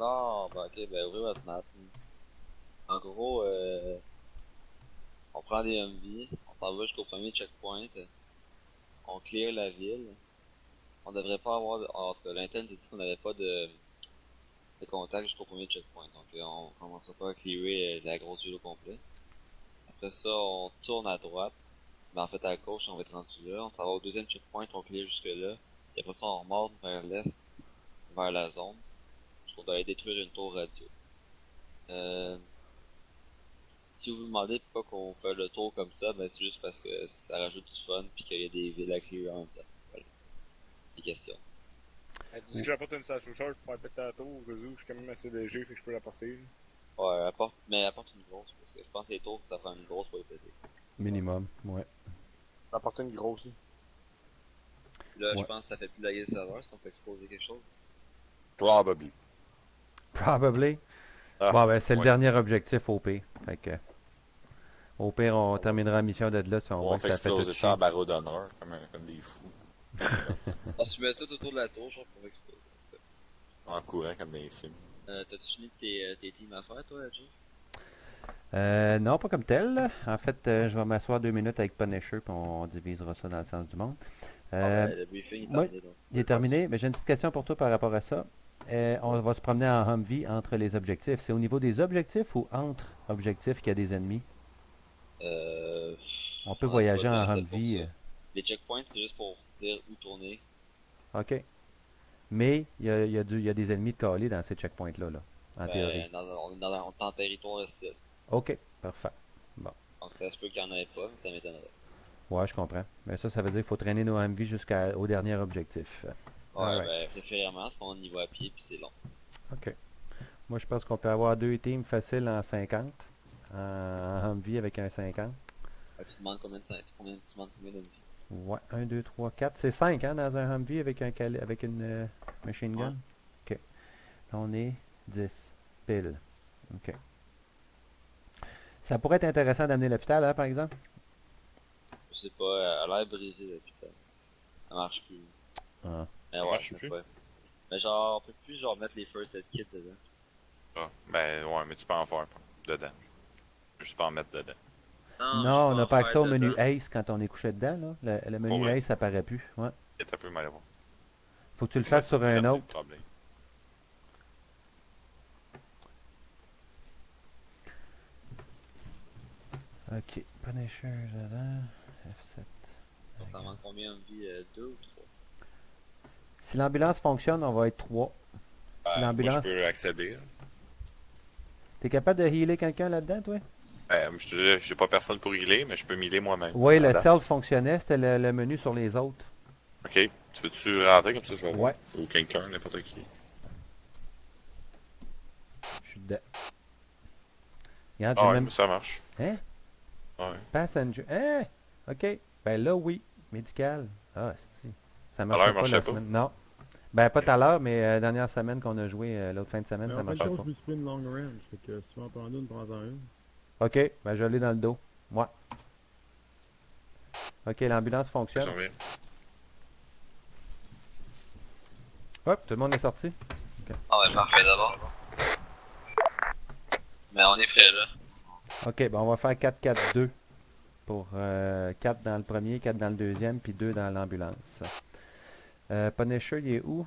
encore, ben ok, ben ouvrez votre map. En gros, on prend des MV, on s'en va jusqu'au premier checkpoint, on clear la ville. On devrait pas avoir, en tout cas, l'interne dit qu'on n'avait pas de contact jusqu'au premier checkpoint. Donc on commencera pas à clearer la grosse ville au complet. Après ça, on tourne à droite. Mais en fait, à gauche, on va être rendu là. On s'en va au deuxième checkpoint, on clear jusque là. Et après ça, on remonte vers l'est, vers la zone. Parce qu'on doit aller détruire une tour radio. Euh, Si vous vous demandez pourquoi qu'on fait le tour comme ça, ben c'est juste parce que ça rajoute du fun puis qu'il y a des villes à clear en même temps. Voilà. Des questions. Elle dit que j'apporte une sache au char pour faire péter la tour au cas où je suis quand même assez léger, fait que je peux l'apporter. Ouais, mais apporte une grosse, parce que je pense que les tours, ça fait une grosse pour les péter. Minimum, ouais. J'apporte une grosse. Là, je Ouais. pense que ça fait plus laguer le serveur, si on peut exposer quelque chose. Probably. Probably. Ah, Bon, ben, c'est le ouais. dernier objectif au pire. Fait que, au pire, on terminera la mission de là si on On voit va que ça fait tout exploser ça en barreau d'honneur, comme des fous. On se met tout autour de la tour, genre, pour exploser. En courant, comme dans les films. T'as-tu fini tes teams à faire, toi, Jeff? Non, pas comme tel. En fait, je vais m'asseoir 2 minutes avec Punisher puis on divisera ça dans le sens du monde. Le briefing est moi, terminé, donc. il est terminé, mais j'ai une petite question pour toi par rapport à ça. On va se promener en Humvee entre les objectifs. C'est au niveau des objectifs ou entre objectifs qu'il y a des ennemis? Euh... On peut a voyager pas en de recette pour Humvee. ça. Les checkpoints, c'est juste pour dire où tourner. OK. Mais il y a des ennemis de calés dans ces checkpoints-là, là, en théorie. On est en territoire hostile. OK, parfait. Bon. Donc ça se peut qu'il n'y en ait pas, mais ça m'étonnerait. Ouais, je comprends. Mais ça veut dire qu'il faut traîner nos Humvee jusqu'au dernier objectif. Ouais, Alright. ben, préférément, si on y va à pied, puis c'est long. OK. Moi, je pense qu'on peut avoir 2 teams faciles en 50. En Humvee avec un 50. Tu demandes combien de tu demandes combien de vie? Ouais, 1, 2, 3, 4. C'est 5 hein, dans un Humvee avec, avec une machine gun. OK. Là, on est 10. Pile. OK. Ça pourrait être intéressant d'amener l'hôpital, hein, par exemple? Je sais pas, elle a l'air brisée, là, putain. Ça marche plus. Ah. Mais Ça ouais, marche ça plus? peut. Mais genre, on peut plus genre mettre les first aid kits dedans. Ah, ben ouais, mais tu peux en faire dedans. Juste pas en mettre dedans. Non, on n'a pas accès au menu dedans. Ace quand on est couché dedans. Là. Le menu Ouais. Ace apparaît plus. Ouais. C'est un peu mal à voir. Faut que tu le fasses sur un autre. Problème. OK. Punisher, dedans. F7. Donc, t'en manque combien de vie? 2 ou 3? Si l'ambulance fonctionne, on va être 3. Si Moi, je l'ambulance... peux accéder. T'es capable de healer quelqu'un là-dedans, toi? Je te dis, j'ai pas personne pour healer, mais je peux m'healer moi-même. Oui, le Voilà. self fonctionnait. C'était le menu sur les autres. Ok. Tu veux-tu rentrer comme ça, je vais voir? Ouais. Ou quelqu'un, n'importe qui. Je suis dedans. Regarde, Ah j'ai ouais, même... mais ça marche. Hein? Ouais. Passenger. Hein? OK. Ben là, oui. Médical. Ah, si. Ça À marchait l'heure, pas marchait la pas? semaine. Non. Ben, pas tout à l'heure, mais dernière semaine qu'on a joué, l'autre fin de semaine, Mais ça en fin de marchait compte, pas. je me suis pris une long range. Fait que si tu m'en prends une, prends-en une. OK. Ben, je l'ai dans le dos. Ouais. OK, l'ambulance Je fonctionne. reviens. Hop, tout le monde est sorti. Ah ouais, parfait d'abord. Mais on est prêt là. OK, ben, on va faire 4-4-2. Pour 4 dans le premier, 4 dans le deuxième, puis 2 dans l'ambulance. Punisher, il est où?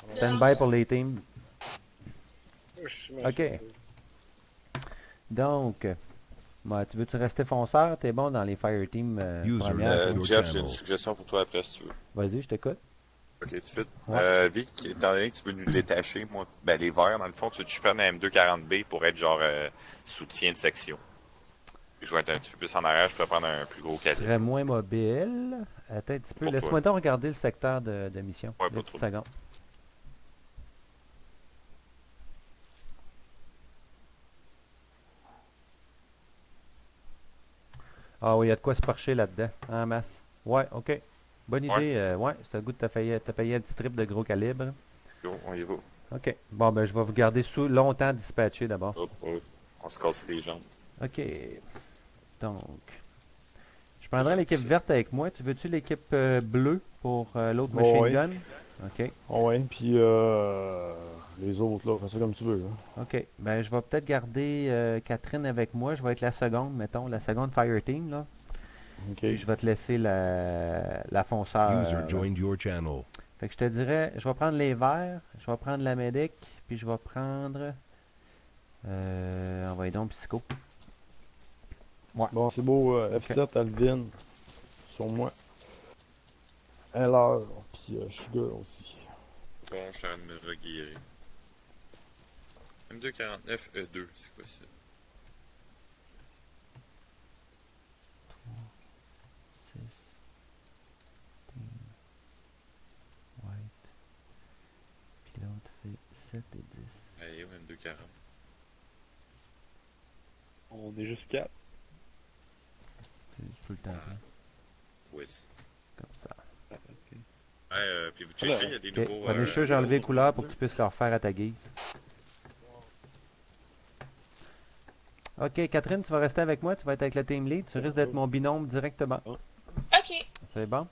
Stand by pour les teams. Ok. Donc, tu veux-tu rester fonceur? T'es bon dans les fire teams User premières. left. Jeff, j'ai une suggestion pour toi après si tu veux. Vas-y, je t'écoute. Ok, tout de suite. Ouais. Vic, étant donné que tu veux nous détacher, moi, ben les verts, dans le fond, tu veux que je prenne un M240B pour être genre soutien de section. Je vais être un petit peu plus en arrière, je peux prendre un plus gros Tu calibre. serais moins mobile. Attends un petit peu. Pourquoi? Laisse-moi donc regarder le secteur de mission. Ouais, Deux pas petites trop. secondes. Ah oui, il y a de quoi se parcher là-dedans, en masse. Ouais, ok. Bonne idée. Ouais, c'est un goût de t'as payé un petit trip de gros calibre. Go, on y va. Ok. Bon, ben, je vais vous garder longtemps dispatché d'abord. Hop, hop. On se casse les jambes. Ok. Donc, je prendrai l'équipe verte avec moi. Tu veux-tu l'équipe bleue pour l'autre machine Ouais. gun? Ok. Ouais, puis Les autres, là, fais ça comme tu veux. Là. OK. Ben, je vais peut-être garder Catherine avec moi. Je vais être la seconde, mettons, la seconde Fire Team, là. OK. Puis je vais te laisser la fonceur. User là. joined your channel. Fait que je te dirais, je vais prendre les verts, je vais prendre la médic, puis je vais prendre... envoyez donc Psycho. Bon, c'est beau. F7, Alvin. Sur moi. LR. Puis Sugar aussi. Bon, je suis en train de me reguérir. M249 E2, c'est quoi ça? 6, team, white. Puis l'autre c'est 7 et 10. Allez, M240. On est juste 4. C'est tout le temps, hein, Oui. comme ça. Puis vous checkez, il y a des Ok, nouveaux... Punisher, j'ai enlevé les couleurs pour que tu puisses leur faire à ta guise. Ok, Catherine, tu vas rester avec moi, tu vas être avec la team lead, tu risques d'être mon binôme directement. Ok. C'est bon?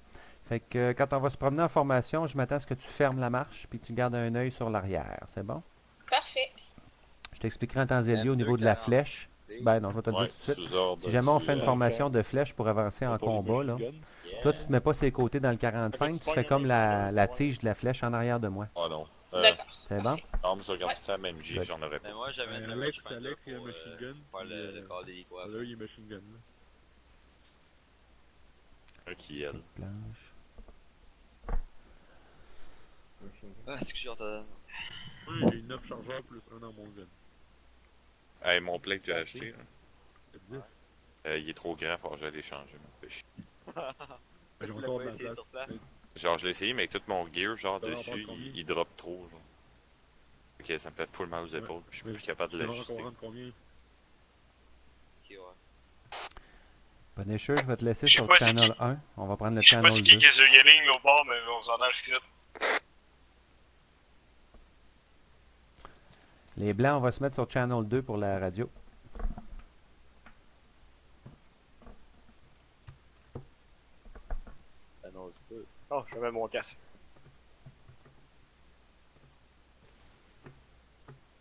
Fait que quand on va se promener en formation, je m'attends à ce que tu fermes la marche puis que tu gardes un œil sur l'arrière. C'est bon? Parfait. Je t'expliquerai en temps et lieu au niveau de la flèche. Ben non, je vais te le dire tout de suite. Si jamais on fait une formation de flèche pour avancer en combat, là, toi tu te mets pas sur les côtés dans le 45, tu fais comme la tige de la flèche en arrière de moi. Oh non. D'accord. C'est bon? Non, mais je regarde tout à même G, j'en aurais pas. Mais moi, j'avais une Alex, Rangefinder Alex, il y a un pour machine gun. faire le puis, corps des quoi. Là, il est machine gun. Là. Un qui aide. Blanche. Ah, est-ce que j'ai entendu? Oui, j'ai 9 chargeurs plus un dans mon gun. Hey, mon plate que j'ai acheté, là, C'est 10. il est trop grand, faut que j'aille l'échanger, mais ça fait chier. J'ai Tu l'as encore pas de la essayé place. sur place? Genre, je l'ai essayé, mais avec tout mon gear, genre, Ça va dessus, prendre combien? il drop trop, genre. Ok, ça me fait full mal aux épaules, puis je suis plus capable de Tu vas l'ajuster. encore rendre combien? Ok, ouais. Punisher, je vais te laisser Je sais sur le pas c'est channel qui. 1. On va prendre le Je sais pas channel c'est 2. qui est sur Yelling au bord, mais on s'en a jusqu'ici. Les blancs, on va se mettre sur channel 2 pour la radio. Ah non, je peux. Oh, j'avais mon casque.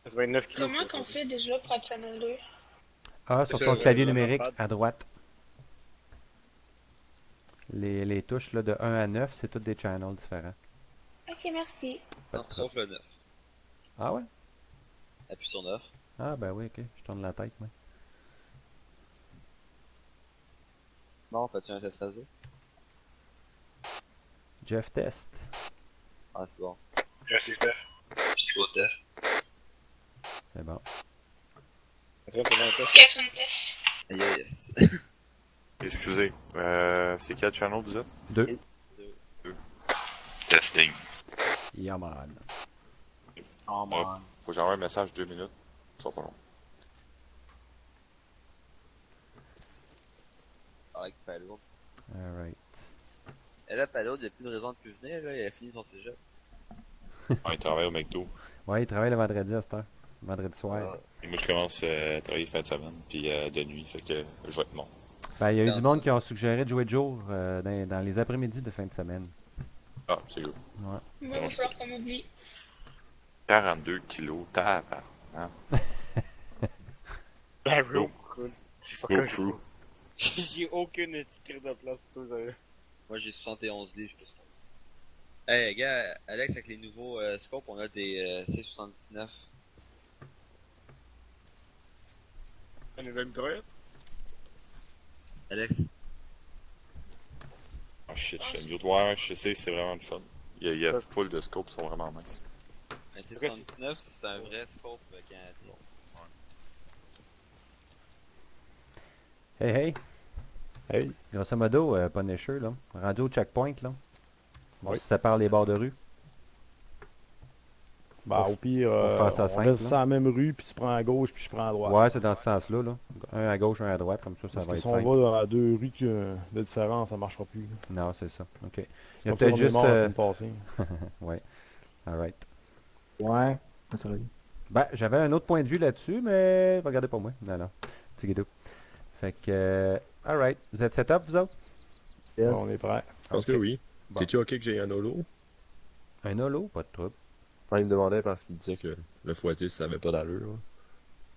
29 kilos. Comment qu'on fait déjà pour être Channel 2? Ah, sur C'est ton ça, clavier le numérique, numpad. à droite. Les touches là, de 1 à 9, c'est toutes des channels différents. Ok, merci. Pas de Non, trouble. sauf le 9. Ah ouais? Appuie sur 9. Ah ben oui, ok. Je tourne la tête, moi. Bon, fais-tu un test radio? Jeff test. Ah, c'est bon. Je sais pas. Psycho test. C'est bon. Catherine Tess. Yes. Excusez, c'est quel channel vous êtes? 2. Testing. Yeah man. Oh, Ouais, faut que j'envoie un message 2 minutes. Ça sera pas long. Avec Palo. Alright. Et là, Palo, il n'y a plus de raison de plus venir, là. Il a fini son cégep. Ouais, il travaille au McDo. Ouais, il travaille le vendredi à cette heure. Vendredi soir. Et moi, je commence à travailler fin de semaine, puis de nuit, fait que je vais être bon. Ben, il y a eu du monde qui ont suggéré de jouer de jour dans les après-midi de fin de semaine. Ah, c'est good. Moi, il va falloir qu'on m'oublie. 42 kilos, tabac. Hein? Barrow. Go crew. J'ai aucune étiquette de place pour toi, Moi, j'ai 71 livres, je pense. Hey, gars, Alex, avec les nouveaux scopes, on a des C79. On est dans une mitraillette? Alex, Oh shit, je suis mute. Ouais, je sais, c'est vraiment le fun. Il y a full de scopes, ils sont vraiment nice. un C79, c'est un vrai scope canadien. Hey hey! Hey. Grosso modo, Punisher, là. Rendu au checkpoint, là. On Oui. se sépare les bords de rue. Bah, au pire, faire ça on simple, reste là. sur la même rue, puis tu prends à gauche, puis je prends à droite. Ouais, c'est dans ce sens-là, là. Un à gauche, un à droite, comme ça Parce va que être si on simple. va dans 2 rues de différence, ça marchera plus. là. Non, c'est ça. OK. Il y a Comme ça, peut-être on est juste... mort la semaine passée. ouais. Alright. Ouais, ça va. Ben, j'avais un autre point de vue là-dessus, mais regardez pas moi. Non, non. Petit guido. Fait que... alright. Vous êtes set up, vous autres? Bon, Yes. on est prêt. Je pense que Ok. oui. Bon. C'est-tu ok que j'ai un holo? Un holo? Pas de trouble. il me demandait parce qu'il disait que le x10, ça avait pas d'allure.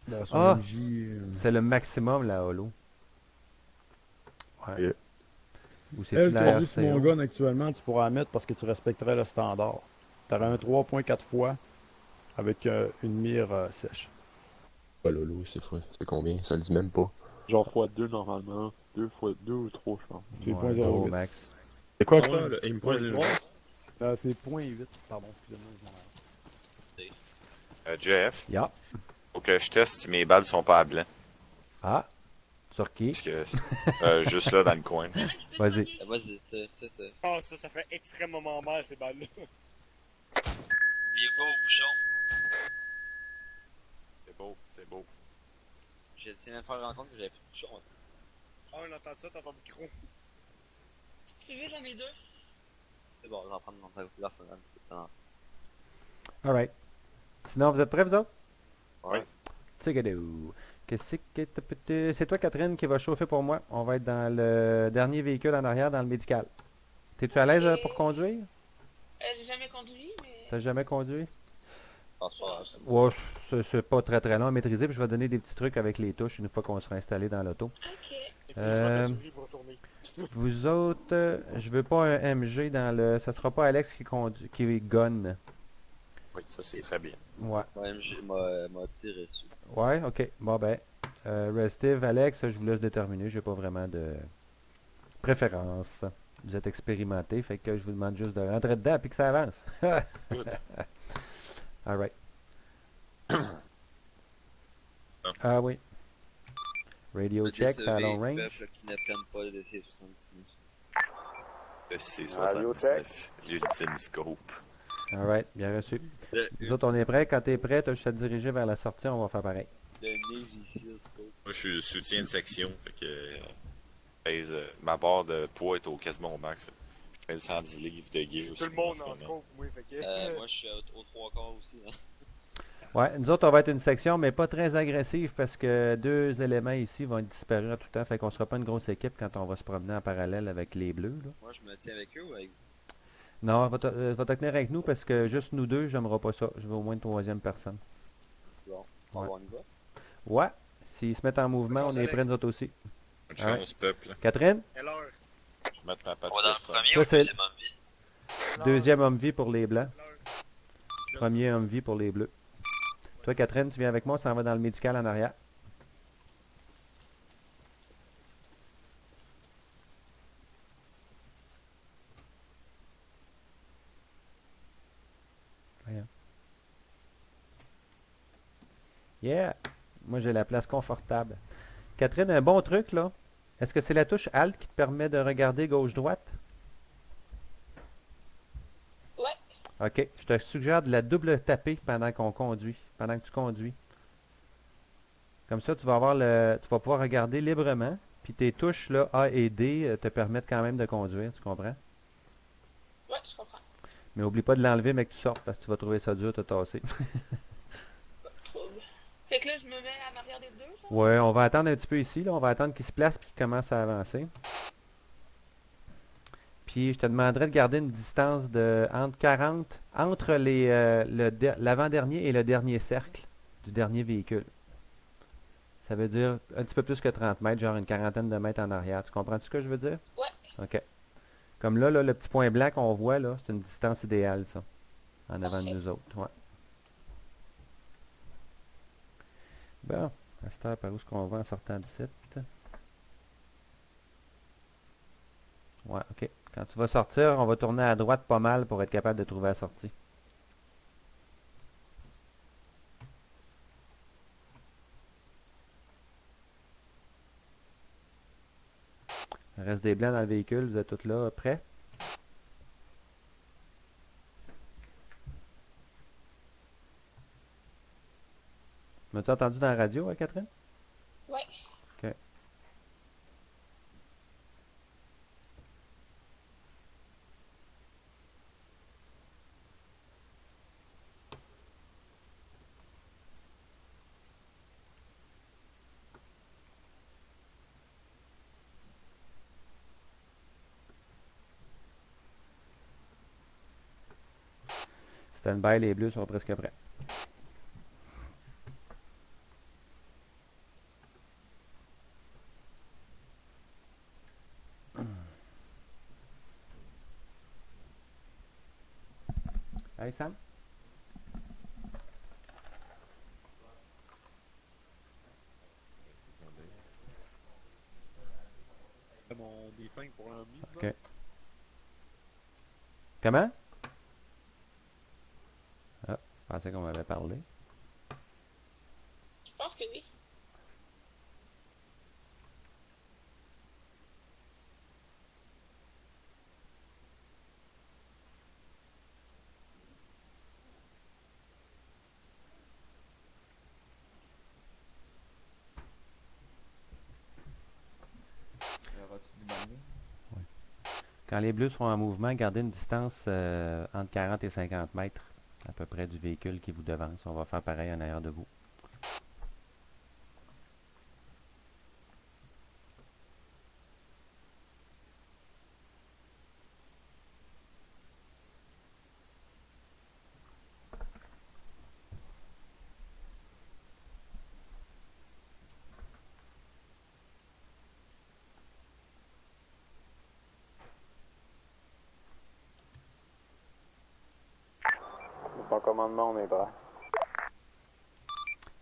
Là. La son Ah! MJ, C'est le maximum, la holo. Ouais. Ok. Ou c'est elle, la tu dis sur mon RCO. gun actuellement, tu pourras la mettre parce que tu respecterais le standard. Tu aurais un 3.4 fois avec une mire sèche. Pas Lolo, c'est combien? Ça le dit même pas. Genre x2 normalement. 2 ou 3, je pense. C'est Ouais, 0.08. gros max. C'est quoi Ah ça, ouais? le aim Ouais, point? ouais. C'est 0.8. Pardon, excusez-moi. JF, Ya. faut que je teste si mes balles sont pas à blanc. Ah! Sur qui? Parce que, juste là, dans le coin. Vas-y. Vas-y, tu sais. Ah, ça fait extrêmement mal, ces balles-là. Oubliez pas au bouchon. C'est beau, c'est beau. J'ai tiens à me faire rendre compte que j'avais plus de bouchon. Ah, on entend ça dans ton micro. Tu veux, j'en ai 2. C'est bon, j'en prends dans ta couleur, ça donne tout le temps. Alright. Sinon, vous êtes prêts, vous autres? Ouais. Tsigadou. Qu'est-ce que c'est toi, Catherine, qui va chauffer pour moi. On va être dans le dernier véhicule en arrière, dans le médical. T'es-tu à l'aise pour conduire? J'ai jamais conduit, mais... T'as jamais conduit? Ah, c'est pas grave, c'est Ouais, c'est pas très très long à maîtriser, puis je vais donner des petits trucs avec les touches une fois qu'on sera installé dans l'auto. Ok. Il faut que je mette Euh, la souris pour retourner. Vous autres, je veux pas un MG dans le... Ça sera pas Alex qui conduit, qui gunne. Oui, ça c'est très bien. Ouais. Ouais, m'a tiré dessus. Ouais, ok. Bon ben, Restive, Alex, je vous laisse déterminer. J'ai pas vraiment de préférence. Vous êtes expérimenté, fait que je vous demande juste de rentrer dedans et que ça avance. Good. Alright. Ah oui. Radio check, ça a long range. Peuple qui n'apprennent pas le DC-79. Le Radio check. C79, l'ultime scope. Alright, bien reçu. Le Nous autres, on est prêts. Quand t'es prêt, t'as juste à te diriger vers la sortie, on va faire pareil. Navy Seal Scope. Moi, je suis soutien de section, fait que ma barre de poids est au quasiment au max. Je fais 110 livres de gear aussi. Tout le monde ce en moment. scope, oui, fait que... Moi, je suis au 3 quarts aussi. Hein. Ouais, nous autres, on va être une section, mais pas très agressive parce que 2 éléments ici vont être disparus tout le temps. Fait qu'on sera pas une grosse équipe quand on va se promener en parallèle avec les bleus. Là. Moi, je me tiens avec eux ou avec Non, va te tenir avec nous parce que juste nous deux, j'aimerais pas ça. Je veux au moins une troisième personne. Bon, Ouais. on y va. Ouais, s'ils se mettent en mouvement, Bonne on est chance, prêts nous autres aussi. Bonne chance, peuple. Catherine, Quelle heure? Je vais mettre ma patte On va dans le sur ça. premier Ça, ou c'est- le deuxième envie? deuxième homme-vie pour les blancs, L'heure. premier homme-vie pour les bleus. Toi, Catherine, tu viens avec moi, on s'en va dans le médical en arrière. Voyons. Yeah! Moi, j'ai la place confortable. Catherine, un bon truc, là. Est-ce que c'est la touche Alt qui te permet de regarder gauche-droite? Ouais. OK. Je te suggère de la double taper pendant qu'on conduit, pendant que tu conduis. Comme ça, tu vas pouvoir regarder librement. Puis tes touches là, A et D te permettent quand même de conduire, tu comprends? Ouais, je comprends. Mais oublie pas de l'enlever, mais que tu sortes, parce que tu vas trouver ça dur de te tasser. Pas de trouble. Fait que là, je me mets en arrière des deux, ça? Ouais, on va attendre un petit peu ici, là. On va attendre qu'il se place puis qu'il commence à avancer. Puis je te demanderais de garder une distance de entre 40, entre l'avant-dernier et le dernier cercle du dernier véhicule. Ça veut dire un petit peu plus que 30 mètres, genre une quarantaine de mètres en arrière. Tu comprends ce que je veux dire? Ouais. OK. Comme là, le petit point blanc qu'on voit, là, c'est une distance idéale, ça. En avant de Parfait. nous autres. Ouais. Bon, à cette heure, par où est-ce qu'on va en sortant d'ici? Ouais, OK. Quand tu vas sortir, on va tourner à droite pas mal pour être capable de trouver la sortie. Il reste des blancs dans le véhicule, vous êtes tous là, prêts? M'as-tu entendu dans la radio, Catherine? Ouais. OK. Stand by, les bleus sont presque prêts. Hey Sam? C'est mon défunt pour un mi. OK. Comment? Ah, je pensais qu'on m'avait parlé. Je pense que oui. Quand les bleus seront en mouvement, gardez une distance entre 40 et 50 mètres à peu près du véhicule qui vous devance. On va faire pareil en arrière de vous. Ton commandement, on est prêt.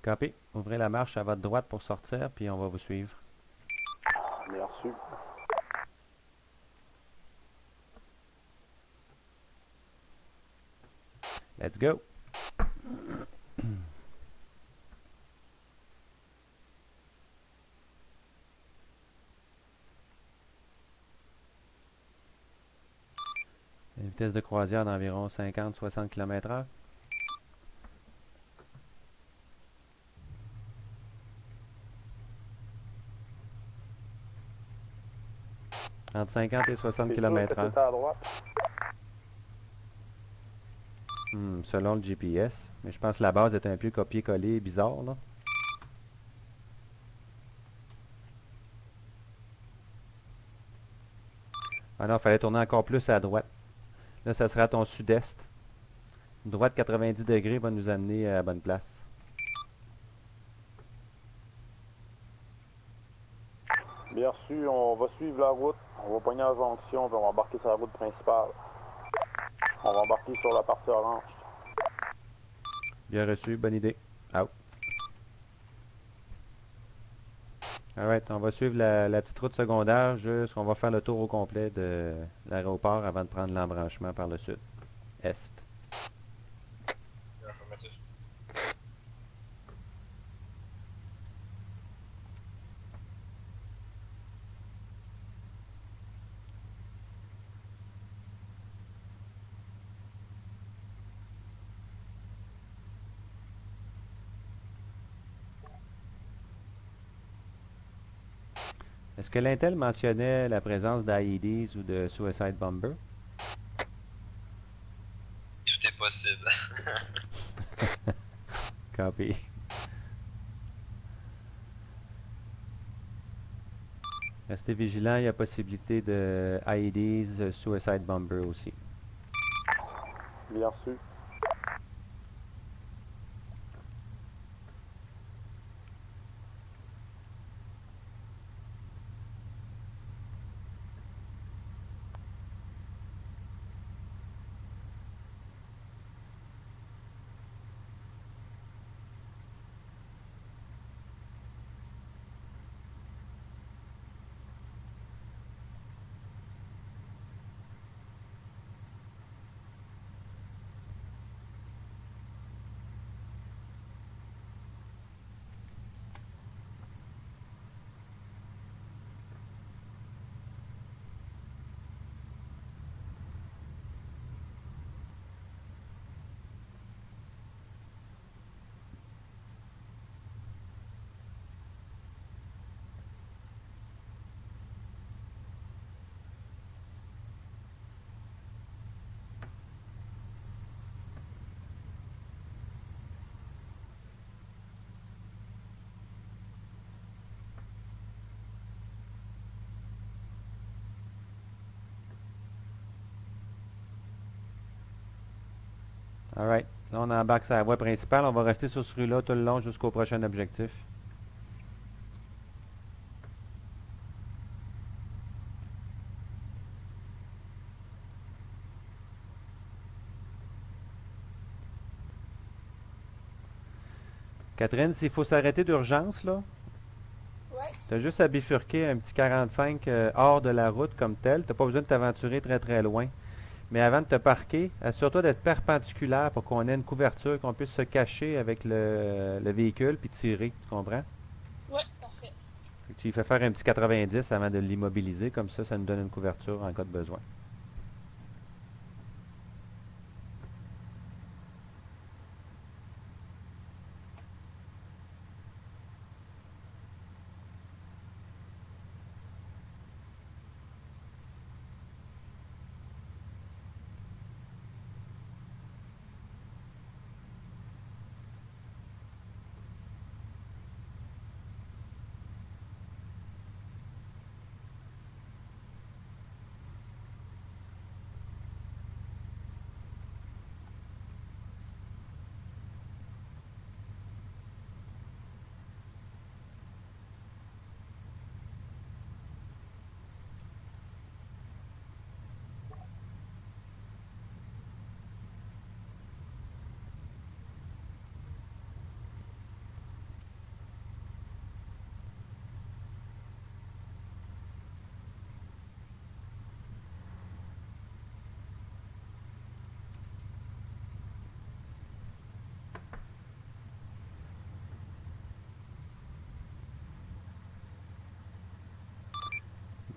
Copy. Ouvrez la marche à votre droite pour sortir, puis on va vous suivre. Bien reçu. Let's go! Une vitesse de croisière d'environ 50-60 km/h. Entre 50 et 60 km/h. à droite. Selon le GPS. Mais je pense que la base est un peu copier-coller bizarre, là. Ah non, il fallait tourner encore plus à droite. Là, ça sera à ton sud-est. Droite 90 degrés va nous amener à la bonne place. Bien reçu, on va suivre la route. On va pogner la jonction, puis on va embarquer sur la route principale. On va embarquer sur la partie orange. Bien reçu, bonne idée. Out. Alright, on va suivre la petite route secondaire jusqu'on va faire le tour au complet de l'aéroport avant de prendre l'embranchement par le sud. Est. Est-ce que l'Intel mentionnait la présence d'IEDs ou de Suicide Bomber? Tout est possible. Copy. Restez vigilant, il y a possibilité de IEDs, Suicide Bomber aussi. Bien reçu. Alright. Là, on embarque sur la voie principale. On va rester sur ce rue-là tout le long jusqu'au prochain objectif. Catherine, s'il faut s'arrêter d'urgence, là, Ouais. t'as juste à bifurquer un petit 45 hors de la route comme tel. T'as pas besoin de t'aventurer très très loin. Mais avant de te parquer, assure-toi d'être perpendiculaire pour qu'on ait une couverture, qu'on puisse se cacher avec le véhicule puis tirer. Tu comprends? Ouais, parfait. Fait que tu lui fais faire un petit 90 avant de l'immobiliser. Comme ça nous donne une couverture en cas de besoin.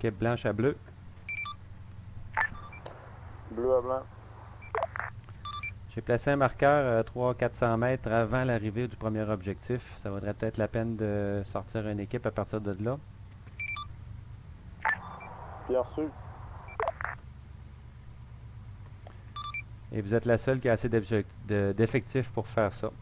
Équipe blanche à bleu. Bleu à blanc. J'ai placé un marqueur 300-400 mètres avant l'arrivée du premier objectif. Ça vaudrait peut-être la peine de sortir une équipe à partir de là. Bien reçu. Et vous êtes la seule qui a assez d'effectifs pour faire ça.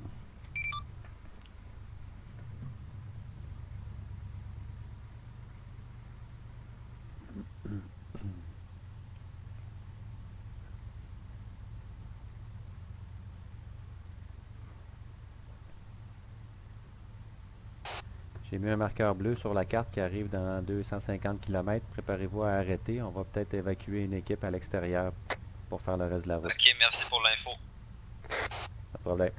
J'ai mis un marqueur bleu sur la carte qui arrive dans 250 km. Préparez-vous à arrêter. On va peut-être évacuer une équipe à l'extérieur pour faire le reste de la route. Ok, merci pour l'info. Pas de problème.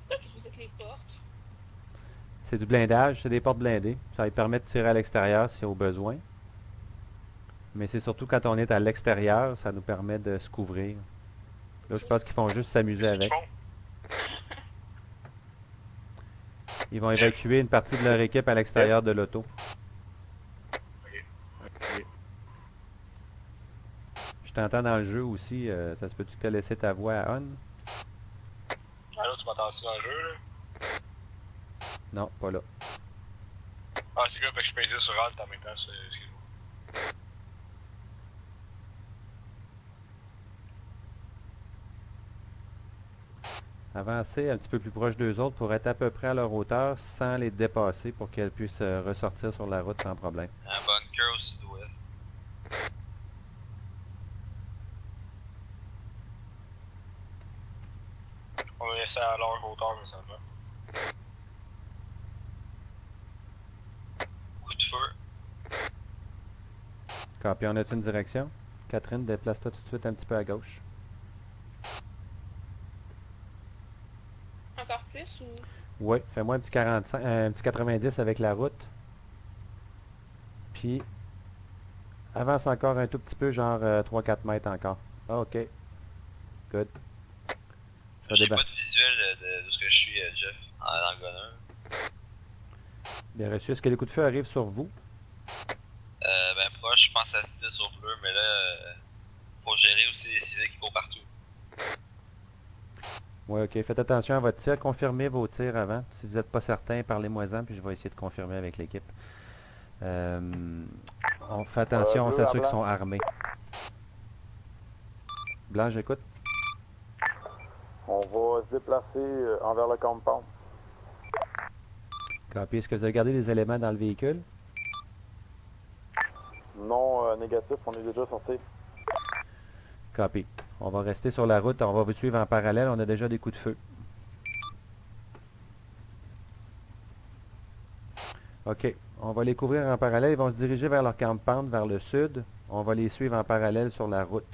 Pourquoi tu faisais que les portes? C'est du blindage, c'est des portes blindées. Ça lui permet de tirer à l'extérieur s'il y a au besoin. Mais c'est surtout quand on est à l'extérieur, ça nous permet de se couvrir. Là, je pense qu'ils font juste s'amuser Qu'est-ce qu'ils avec. font? Ils vont évacuer une partie de leur équipe à l'extérieur de l'auto. Ok. Je t'entends dans le jeu aussi. Ça se peut-tu que tu as laissé ta voix à on? Allô, tu m'entends-tu dans le jeu, là? Non, pas là. Ah, c'est good, parce que je payais sur Alt en même temps, excuse-moi. Avancer un petit peu plus proche d'eux autres pour être à peu près à leur hauteur sans les dépasser pour qu'elles puissent ressortir sur la route sans problème. Un bunker au sud-ouest. On va laisser à leur hauteur, mais ça va. Coup de feu. Copy, on a une direction? Catherine, déplace-toi tout de suite un petit peu à gauche. Encore plus ou... Oui, fais-moi un petit 45, un petit 90 avec la route. Puis, avance encore un tout petit peu, genre 3-4 mètres encore. Ah, ok. Good. Je vais J'ai pas débarquer. de visuel de ce que je suis, Jeff, en gunner. Bien reçu. Est-ce que les coups de feu arrivent sur vous? Ben proche, je pense à 6 sur bleu, mais là, faut gérer aussi les civils qui courent partout. Oui, ok. Faites attention à votre tir. Confirmez vos tirs avant. Si vous n'êtes pas certain, parlez-moi-en, puis je vais essayer de confirmer avec l'équipe. On fait attention, on bleu, s'assure blanc. qu'ils sont armés. Blanc, j'écoute. On va se déplacer envers le compound. Copy. Est-ce que vous avez gardé les éléments dans le véhicule? Non négatif, on est déjà sorti. Copy. On va rester sur la route, on va vous suivre en parallèle, on a déjà des coups de feu. OK, on va les couvrir en parallèle, ils vont se diriger vers leur campement, vers le sud. On va les suivre en parallèle sur la route.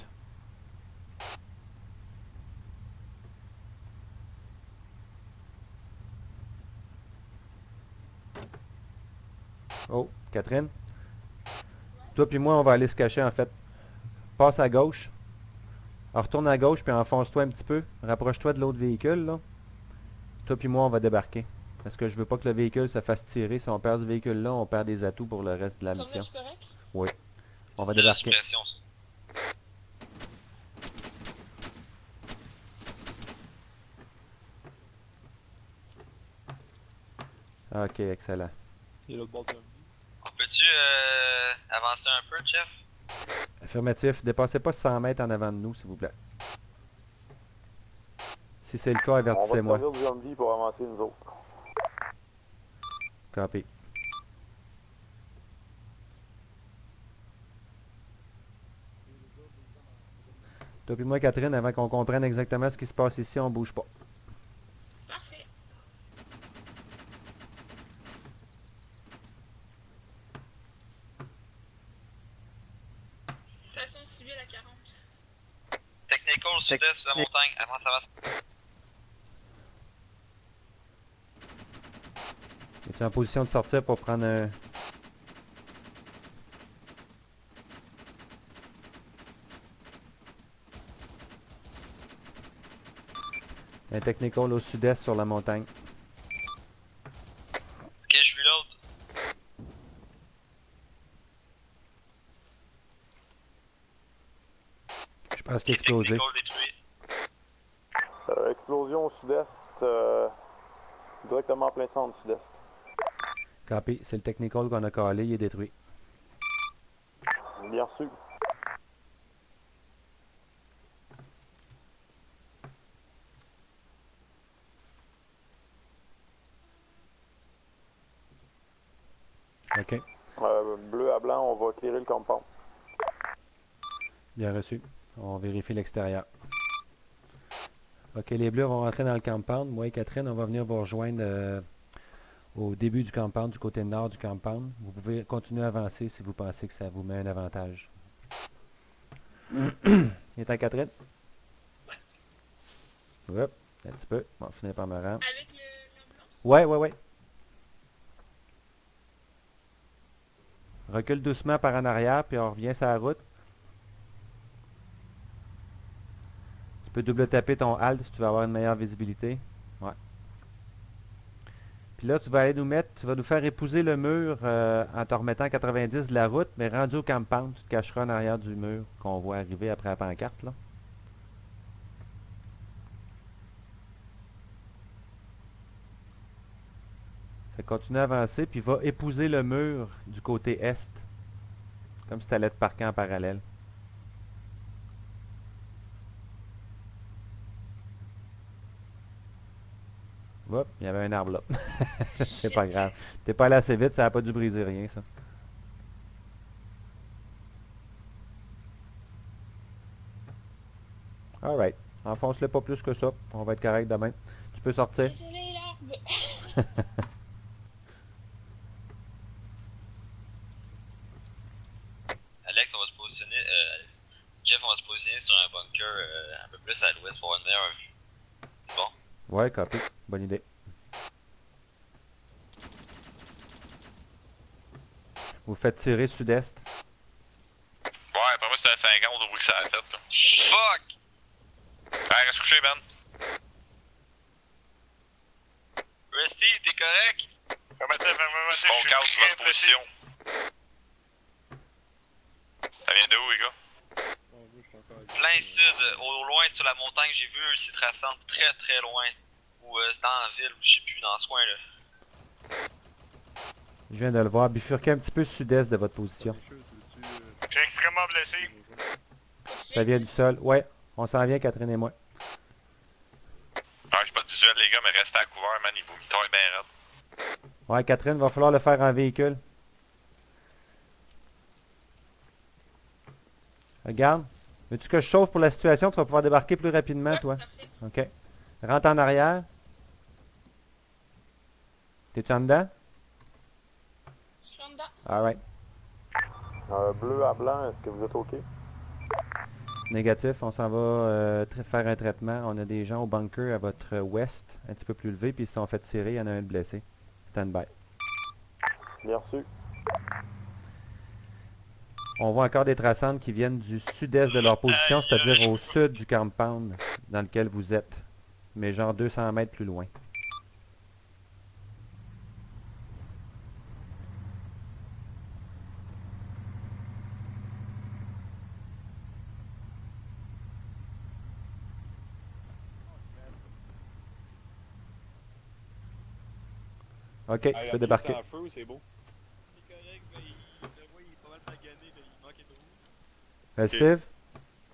Oh, Catherine? Toi puis moi, on va aller se cacher en fait. Passe à gauche. Alors, retourne à gauche puis enfonce-toi un petit peu. Rapproche-toi de l'autre véhicule, là. Toi puis moi, on va débarquer. Parce que je veux pas que le véhicule se fasse tirer. Si on perd ce véhicule-là, on perd des atouts pour le reste de la Comme là, mission. je suis correct? Oui. On va C'est la débarquer. suppression, ça. OK, excellent. Il est l'autre bord de la On peut-tu avancer un peu, chef? Affirmatif. Dépassez pas 100 mètres en avant de nous, s'il vous plaît. Si c'est le cas, On va avertissez-moi. servir du zombie pour avancer nous autres. Copy. Toi puis moi, Catherine, avant qu'on comprenne exactement ce qui se passe ici, on bouge pas. Parfait. Station civile à 40. Technical, sud-est de la montagne, avance, avance. Es-tu en position de sortir pour prendre un... Un technical au sud-est sur la montagne. Ok, je suis l'autre. Je pense qu'il a explosé. Technical détruit. Explosion au sud-est, directement en plein centre sud-est. Copy. C'est le technical qu'on a calé, il est détruit. Bien reçu. OK. Bleu à blanc, on va éclairer le compound. Bien reçu. On vérifie l'extérieur. OK, les bleus vont rentrer dans le compound. Moi et Catherine, on va venir vous rejoindre au début du compound, du côté nord du compound. Vous pouvez continuer à avancer si vous pensez que ça vous met un avantage. Il est en Catherine? Ouais. Hop, un petit peu. On va finir par me rendre. Avec l'ambulance? Ouais. Recule doucement par en arrière, puis on revient sur la route. Tu peux double taper ton halt si tu veux avoir une meilleure visibilité. Ouais. Puis là, tu vas aller nous mettre, tu vas nous faire épouser le mur en te remettant à 90 de la route, mais rendu au compound, tu te cacheras en arrière du mur qu'on voit arriver après la pancarte, là. Fait que continue à avancer, puis va épouser le mur du côté est. Comme si tu allais te parquer en parallèle. Hop, il y avait un arbre là. C'est pas grave. T'es pas allé assez vite, ça n'a pas dû briser rien, ça. Alright. Enfonce-le pas plus que ça. On va être correct demain. Tu peux sortir. Désolé, l'arbre. Alex, on va se positionner. Alex. Jeff, on va se positionner sur un bunker un peu plus à l'ouest pour avoir une meilleure vue. C'est bon? Ouais, copy. Bonne idée. Vous faites tirer sud-est. Ouais, après moi, c'était un 50 au bruit que ça a fait. Là. Fuck! Ouais, reste couché, Ben. Rusty, t'es correct? Smoke out sur votre position. Ça vient de où, les gars? Plein sud, au loin sur la montagne, j'ai vu aussi traçante très très loin. Ou c'est dans la ville, ou je sais plus, dans ce coin-là. Je viens de le voir. Bifurquez un petit peu sud-est de votre position. Je suis extrêmement blessé. Ça vient du sol. Ouais, on s'en vient, Catherine et moi. Ah, j'ai pas de visuel, les gars, mais restez à couvert, man. Il taille bien raide. Ouais, Catherine, va falloir le faire en véhicule. Regarde. Veux-tu que je chauffe pour la situation? Tu vas pouvoir débarquer plus rapidement, Ouais, toi. parfait. OK. Rentre en arrière. T'es-tu en dedans? Je suis en dedans. Alright. Bleu à blanc, est-ce que vous êtes OK? Négatif, on s'en va faire un traitement. On a des gens au bunker à votre ouest, un petit peu plus élevé, puis ils se sont fait tirer. Il y en a un de blessé. Stand by. Bien reçu. On voit encore des traçantes qui viennent du sud-est de leur position, c'est-à-dire au sud du compound dans lequel vous êtes. Mais genre 200 mètres plus loin. OK, tu peux débarquer. En feu, c'est beau. C'est correct, mais le voit, il est pas mal magané, là, il manquait de rouge. Steve?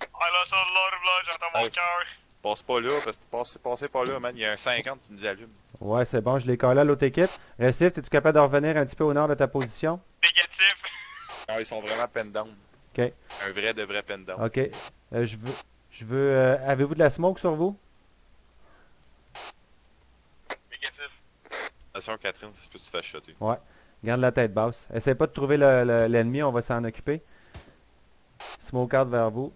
I lost a lot of blood, j'entends mon Hey. cœur. Passe pas là, parce que passez pas là, man. Il y a un 50 qui nous allume. Ouais, c'est bon, je l'ai collé à l'autre équipe. Steve, es-tu capable de revenir un petit peu au nord de ta position? Négatif. Ah, ils sont vraiment pen down. OK. Un vrai de vrai pen down. OK. Avez-vous de la smoke sur vous? Négatif. Attention, Catherine, ça se peut que tu te fasses shotter. Ouais. Garde la tête basse. Essaye pas de trouver l'ennemi, on va s'en occuper. Smoke out vers vous.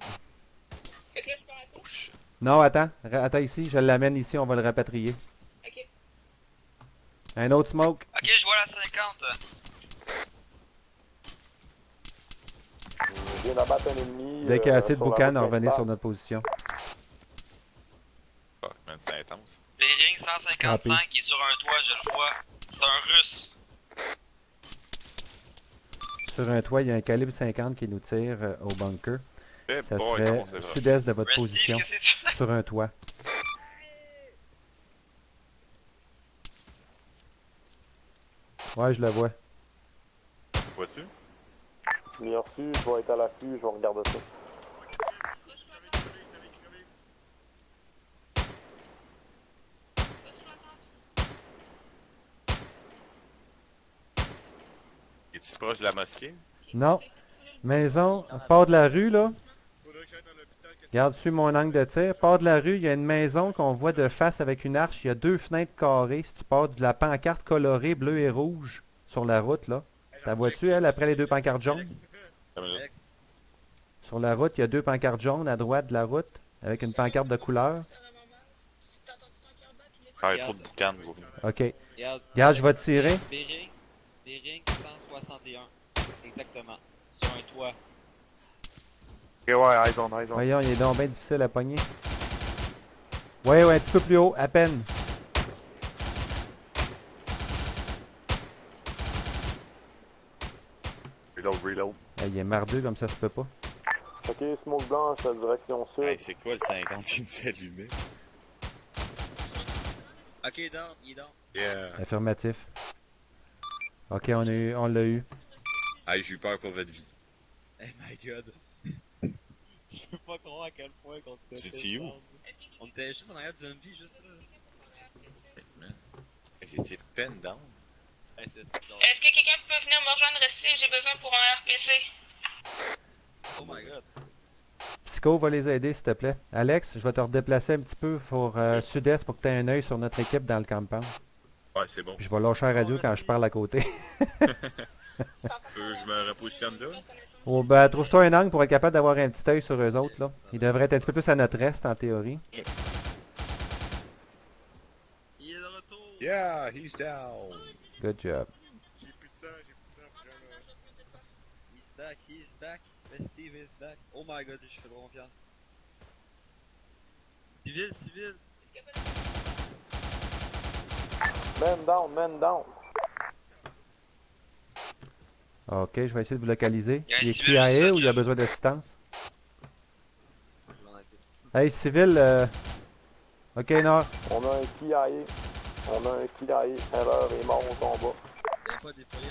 Fait que là, je peux arrêter. Oh shit. Non, attends. Attends ici. Je l'amène ici, on va le rapatrier. Ok. Un autre smoke. Ok, je vois la 50. Je viens d'abattre un ennemi. Dès qu'il y a assez de sur la boucan, route revenez principale. sur notre position. Fuck, man, c'est intense. Bearing 155, il est sur un toit, je le vois. C'est un russe. Sur un toit, il y a un calibre 50 qui nous tire au bunker. Eh Ça boy, serait comment c'est vrai. sud-est de votre Rusty, position. qu'est-ce que tu fais? Sur un toit. Ouais, je le vois. Vois-tu? Bien reçu, je vais être à l'affût, je vais regarder ça. Es-tu proche de la mosquée? Non. Maison, part de la rue, là. Faudrait que j'aille dans l'hôpital. Regarde, suis mon angle de tir. Part de la rue, il y a une maison qu'on voit de face avec une arche. Il y a 2 fenêtres carrées. Si tu pars de la pancarte colorée, bleue et rouge, sur la route, là. La vois-tu, elle, après les 2 pancartes jaunes? Comme là. Sur la route, il y a 2 pancartes jaunes à droite de la route, avec une pancarte de couleur. Ça va vraiment mal. Si t'as entendu ton cœur battre, il est Ah, il y a trop de boucan, gros. OK. Regarde, Regarde, je vais tirer. Bearing 161. Exactement. Sur un toit. Ok, ouais, eyes on, eyes on. Voyons, il est donc bien difficile à pogner. Ouais, un petit peu plus haut, à peine. Reload. Il est mardeux comme ça se peut pas. Ok, smoke blanche, à direction sud. Hey, c'est quoi le 50 qui nous allumait? Ok, il est down. Yeah. Affirmatif. OK, on l'a eu. Hey, j'ai eu peur pour votre vie. Oh my god. Je peux pas croire à quel point qu'on était. C'est-tu où? On était juste en arrière du zombie, juste là. Hey, man. Hey, vous étiez pen down. Hey, c'est drôle. Est-ce que quelqu'un peut venir me rejoindre ici? J'ai besoin pour un RPC. Oh my god. Psycho va les aider, s'il te plaît. Alex, je vais te redéplacer un petit peu pour sud-est pour que tu aies un œil sur notre équipe dans le compound. Ouais, c'est bon. Puis je vais lâcher la radio quand je parle à côté. Je me repositionne là. Oh, ben, trouve-toi un angle pour être capable d'avoir un petit œil sur eux autres, là. Ils devraient être un petit peu plus à notre est, en théorie. Il est de retour. Yeah, he's down. Good job. J'ai plus de sang, faut que j'en He's back. Steve is back. Oh my god, je fais trop confiance. Civil. Man down. OK, je vais essayer de vous localiser. Il y a un Il est civil KIA juste ou il a là. besoin d'assistance? Hey, civil, OK, non. On a un KIA. Erreur est mort au combat. Il a pas déployé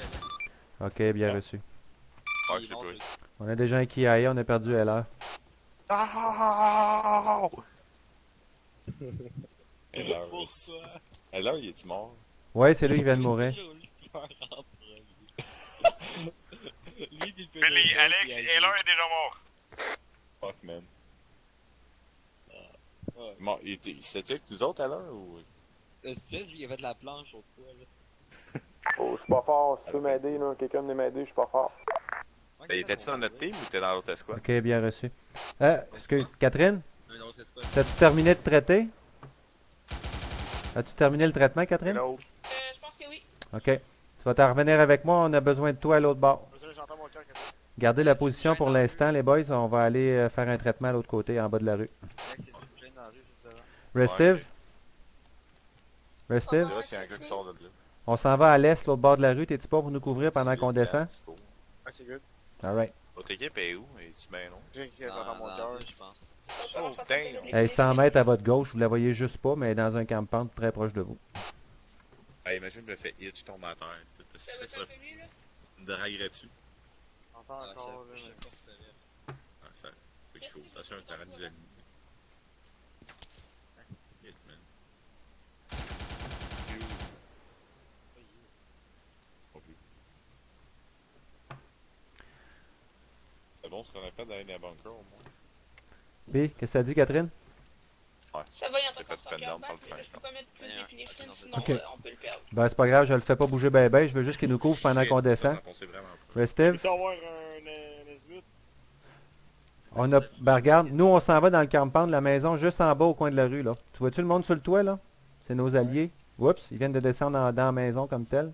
à OK, bien reçu. Ouais, je l'ai pas eu. On a déjà un KIA, on a perdu LR. Ah! Pour ça. Alors, il est-tu mort? Ouais, c'est lui qui vient de mourir. Lui, puis le Billy, Alex, Heller est déjà mort. Fuck, man. Ouais. Bon, il s'était avec nous autres à l'heure ou. Tu sais, lui, il avait de la planche au toit, là. Oh, je suis pas fort. Si tu peux m'aider, là, quelqu'un venez m'aider, je suis pas fort. Ben, il était-tu dans notre team ou t'es dans l'autre escouade? Ok, bien reçu. Est-ce que, Catherine, Un autre escouade. as-tu terminé de traiter? As-tu terminé le traitement, Catherine? Hello. Je pense que oui. Ok. Tu vas t'en revenir avec moi, on a besoin de toi à l'autre bord. Désolé, j'entends mon cœur. Gardez la position pour l'instant, les boys. On va aller faire un traitement à l'autre côté, en bas de la rue. Mec, c'est du gêne dans la rue juste devant. Restive? Ouais, Restive? Là, c'est un gars qui sort de là. On s'en va à l'est, l'autre bord de la rue. T'es-tu pas pour nous couvrir pendant qu'on descend? Ah, c'est good. Alright. Votre équipe est où? Es-tu bien long? J'ai écrit j'entends mon Dans cœur. la rue, je pense. Oh, damn! Hey, 100 mètres à votre gauche, vous la voyez juste pas, mais dans un campement très proche de vous. Hey, imagine, je me fais hit, je tombe à terre. Ça va être un peu mieux, là? Me draguerais-tu? J'entends Ah, encore, je là. sais pas si ça va. Ah, ça, c'est qu'il faut. Attention, t'arrêtes de nous aligner. Hit, man. You. Pas plus. C'est bon ce qu'on a fait d'aller dans les bunkers au moins. Puis, qu'est-ce que ça dit, Catherine? Ouais. Ça va, il C'est entend pas son de peine cœur d'arme, battre, pas le mais là, je peux pas mettre plus Ouais, d'épinéphrine, ok, sinon ok. on peut le perdre. Ben, c'est pas grave, je le fais pas bouger ben ben. Je veux juste qu'il nous couvre pendant qu'on descend. Ça foncé vraiment pas. Restive? Peux-tu avoir un S8? On a... Ben, regarde, nous, on s'en va dans le campement de la maison, juste en bas au coin de la rue, là. Tu vois-tu le monde sur le toit, là? C'est nos alliés. Oups, ils viennent de descendre dans la maison comme tel.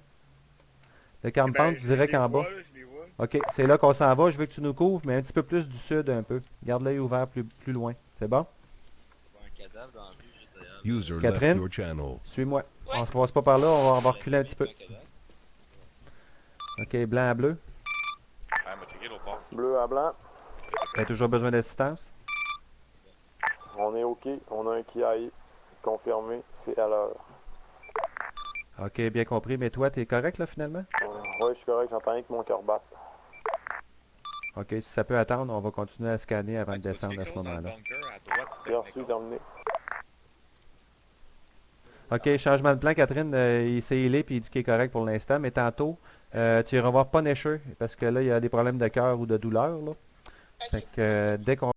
Le campement, Ben, direct en bas. Je les vois. Ok, c'est là qu'on s'en va. Je veux que tu nous couvres, mais un petit peu plus du sud, un peu. Garde l'œil ouvert plus loin. C'est bon? Il y a un cadavre dans la rue juste derrière. User Catherine? left your channel. Suis-moi. Ouais. On se passe pas par là, on va reculer un petit peu. Un cadavre. Ok, blanc à bleu. Ah, m'a checké l'autre bord. Bleu à blanc. T'as toujours besoin d'assistance? On est OK. On a un KI. Confirmé. C'est à l'heure. Ok, bien compris. Mais toi, t'es correct, là, finalement? Ouais, je suis correct. J'entends rien que mon cœur battre. Ok, si ça peut attendre, on va continuer à scanner avant Ah, de tu vois-tu descendre à quelque ce chose dans le moment-là. bunker à droite, Bien reçu, terminé. Ok, changement de plan, Catherine, il s'est healé puis il dit qu'il est correct pour l'instant, mais tantôt, tu iras voir Punisher, parce que là, il y a des problèmes de cœur ou de douleur, là. Ok. Fait que dès qu'on